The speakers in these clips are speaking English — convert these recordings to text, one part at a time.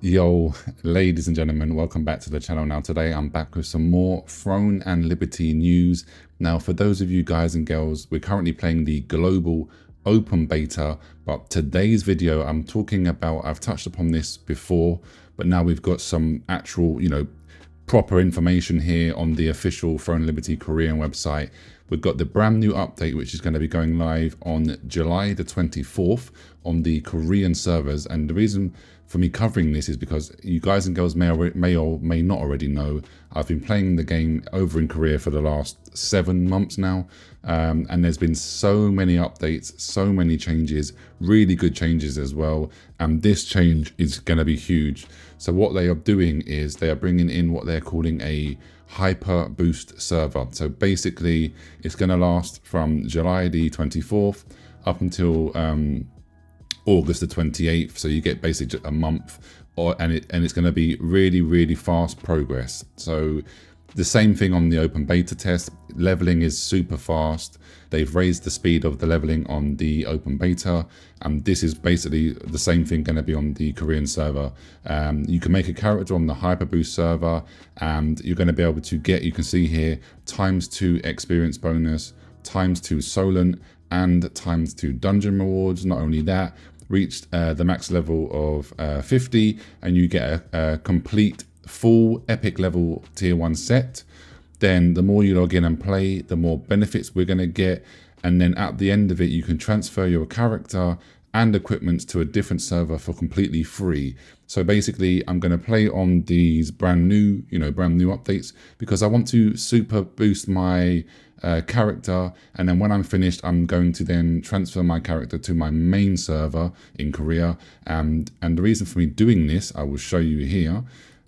Yo, ladies and gentlemen, welcome back to the channel. Now today I'm back with some more Throne and Liberty news. Now for those of you guys and girls, we're currently playing the global open beta, but today's video I'm talking about, I've touched upon this before, but now we've got some actual, proper information here on the official Throne and Liberty Korean website. We've got the brand new update, which is going to be going live on July the 24th on the Korean servers. And the reason for me covering this is because you guys and girls may or may not already know, I've been playing the game over in Korea for the last 7 months now. And there's been so many updates, so many changes, really good changes as well. And this change is going to be huge. So what they are doing is they are bringing in what they're calling a hyper boost server. So basically it's going to last from July the 24th up until August the 28th. So you get basically just a month, and it's going to be really fast progress. So the same thing on the open beta test. Leveling is super fast. They've raised the speed of the leveling on the open beta, and this is basically the same thing going to be on the Korean server. You can make a character on the Hyperboost server, and you're going to be able to get, you can see here, ×2 experience bonus, ×2 Solent, and ×2 dungeon rewards. Not only that, reached the max level of 50, and you get a complete full epic level tier 1 set. Then the more you log in and play, the more benefits we're going to get, and then at the end of it you can transfer your character and equipment to a different server for completely free. So basically I'm going to play on these brand new updates because I want to super boost my character, and then when I'm finished I'm going to then transfer my character to my main server in Korea. And the reason for me doing this, I will show you here.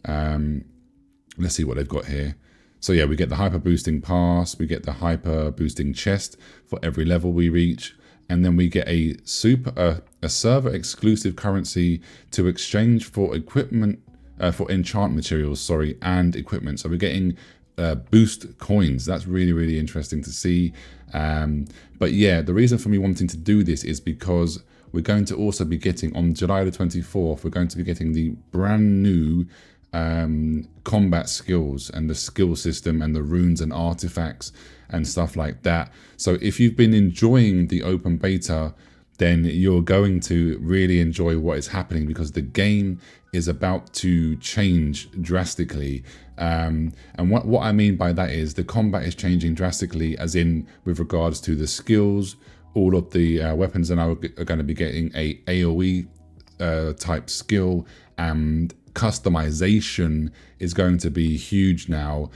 Let's see what they've got here. So yeah, we get the hyper boosting pass, we get the hyper boosting chest for every level we reach, and then we get a server exclusive currency to exchange for equipment, for enchant materials, and equipment. So we're getting boost coins. That's really interesting to see. But yeah, the reason for me wanting to do this is because we're going to also be getting, on July the 24th, we're going to be getting the brand new combat skills and the skill system and the runes and artifacts and stuff like that. So if you've been enjoying the open beta, then you're going to really enjoy what is happening, because the game is about to change drastically. And what I mean by that is the combat is changing drastically, as in with regards to the skills. All of the weapons are now going to be getting a AoE type skill, and customization is going to be huge now.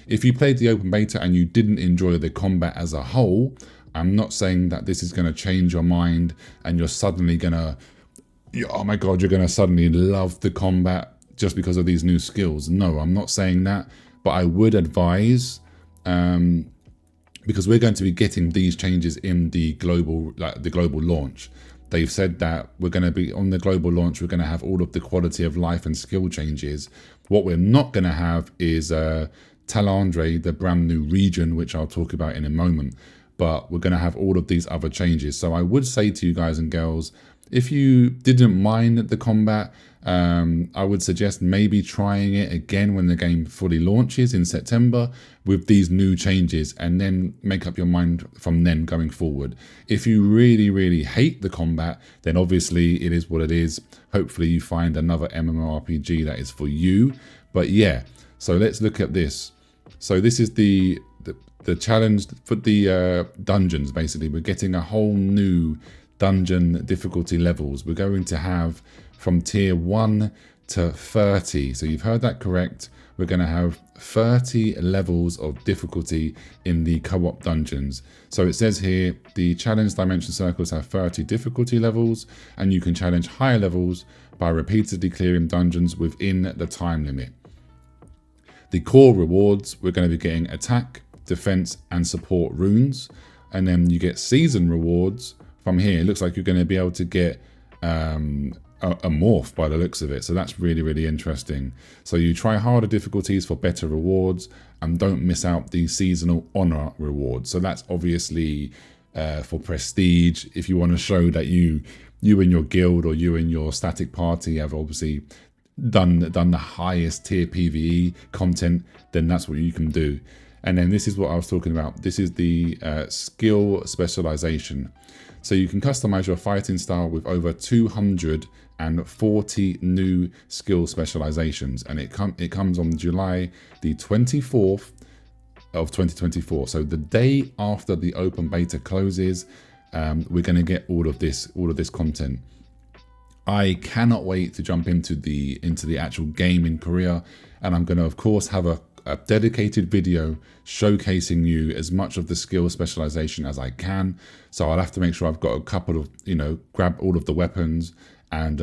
If you played the open beta and you didn't enjoy the combat as a whole, I'm not saying that this is going to change your mind and you're suddenly going to, oh my god, you're going to suddenly love the combat just because of these new skills. No, I'm not saying that, but I would advise, because we're going to be getting these changes in the global launch. They've said that we're going to be on the global launch, we're going to have all of the quality of life and skill changes. What we're not going to have is Talandre, the brand new region, which I'll talk about in a moment. But we're going to have all of these other changes. So I would say to you guys and girls, if you didn't mind the combat, I would suggest maybe trying it again when the game fully launches in September with these new changes, and then make up your mind from then going forward. If you really hate the combat, then obviously it is what it is. Hopefully you find another MMORPG that is for you. But yeah, so let's look at this. So this is the challenge for the dungeons. Basically, we're getting a whole new dungeon difficulty levels. We're going to have from tier 1 to 30. So you've heard that correct. We're going to have 30 levels of difficulty in the co-op dungeons. So it says here, the challenge dimension circles have 30 difficulty levels, and you can challenge higher levels by repeatedly clearing dungeons within the time limit. The core rewards, we're going to be getting attack, defense, and support runes. And then you get season rewards from here. It looks like you're going to be able to get a morph by the looks of it. So that's really interesting. So you try harder difficulties for better rewards, and don't miss out the seasonal honor rewards. So that's obviously for prestige. If you want to show that you and your guild or you and your static party have obviously done the highest tier PvE content, then that's what you can do. And then this is what I was talking about. This is the skill specialization. So you can customize your fighting style with over 240 new skill specializations, and it comes on July the 24th of 2024. So the day after the open beta closes, we're going to get all of this content. I cannot wait to jump into the actual game in Korea, and I'm going to of course have a dedicated video showcasing you as much of the skill specialization as I can. So I'll have to make sure I've got a couple of, grab all of the weapons and,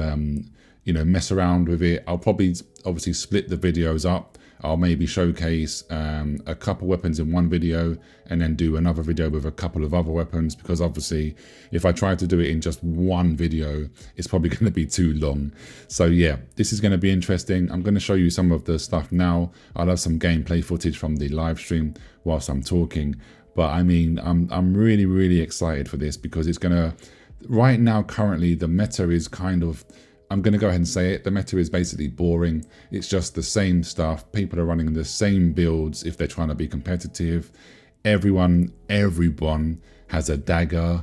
mess around with it. I'll probably obviously split the videos up. I'll maybe showcase a couple weapons in one video and then do another video with a couple of other weapons, because obviously if I try to do it in just one video, it's probably going to be too long. So yeah, this is going to be interesting. I'm going to show you some of the stuff now. I'll have some gameplay footage from the live stream whilst I'm talking. But I mean, I'm really, really excited for this, because it's going to, right now, currently the meta is kind of, I'm going to go ahead and say it, the meta is basically boring. It's just the same stuff. People are running the same builds if they're trying to be competitive. Everyone has a dagger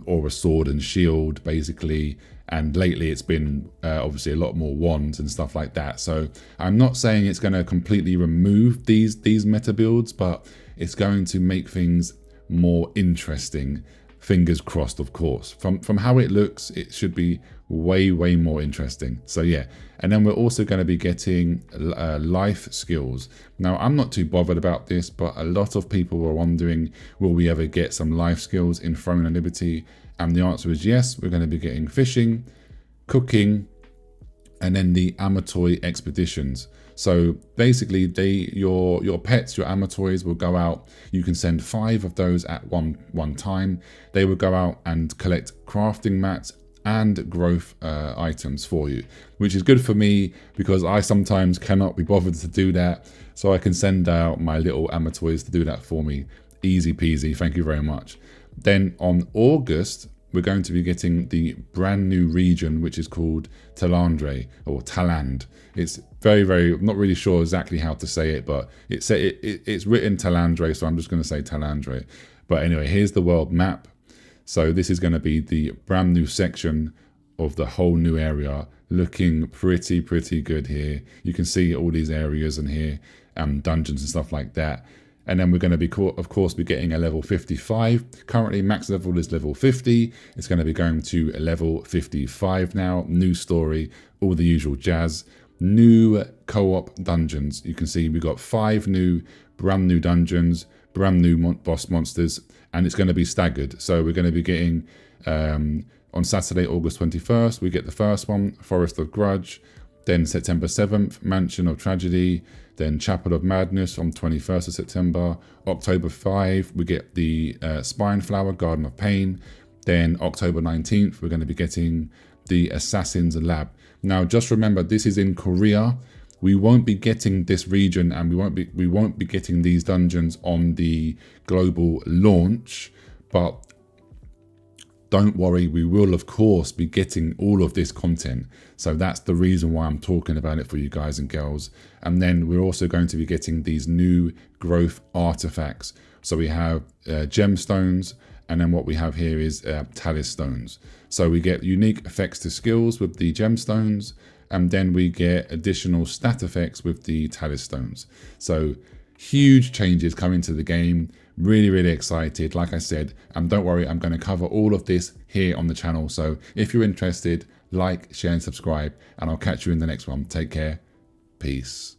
or a sword and shield, basically. And lately it's been obviously a lot more wands and stuff like that. So I'm not saying it's going to completely remove these meta builds, but it's going to make things more interesting. Fingers crossed, of course. From how it looks, it should be way more interesting. So yeah, and then we're also going to be getting life skills. Now, I'm not too bothered about this, but a lot of people were wondering, will we ever get some life skills in Throne and Liberty? And the answer is yes. We're going to be getting fishing, cooking, and then the Amatoi expeditions. So basically, your pets, your Amatois will go out. You can send 5 of those at one time. They will go out and collect crafting mats and growth items for you, which is good for me because I sometimes cannot be bothered to do that. So I can send out my little Amatois to do that for me. Easy peasy. Thank you very much. Then on August, we're going to be getting the brand new region, which is called Talandre or Taland. It's very, I'm not really sure exactly how to say it, but it's written Talandre, so I'm just going to say Talandre. But anyway, here's the world map. So this is going to be the brand new section of the whole new area, looking pretty good here. You can see all these areas and here, dungeons and stuff like that. And then we're going to be, of course, be getting a level 55. Currently, max level is level 50. It's going to be going to a level 55 now. New story, all the usual jazz. New co-op dungeons. You can see we've got 5 new, brand new dungeons, brand new boss monsters, and it's going to be staggered. So we're going to be getting, on Saturday, August 21st, we get the first one, Forest of Grudge. Then September 7th, Mansion of Tragedy. Then Chapel of Madness on 21st of September. October 5, we get the Spineflower, Garden of Pain. Then October 19th, we're going to be getting the Assassin's Lab. Now, just remember, this is in Korea. We won't be getting this region, and we won't be getting these dungeons on the global launch, but don't worry, we will of course be getting all of this content. So that's the reason why I'm talking about it for you guys and girls. And then we're also going to be getting these new growth artifacts. So we have gemstones, and then what we have here is Talis stones. So we get unique effects to skills with the gemstones, and then we get additional stat effects with the Talis stones. So huge changes coming to the game. Really excited, like I said, and don't worry, I'm going to cover all of this here on the channel. So if you're interested, like, share and subscribe, and I'll catch you in the next one. Take care. Peace.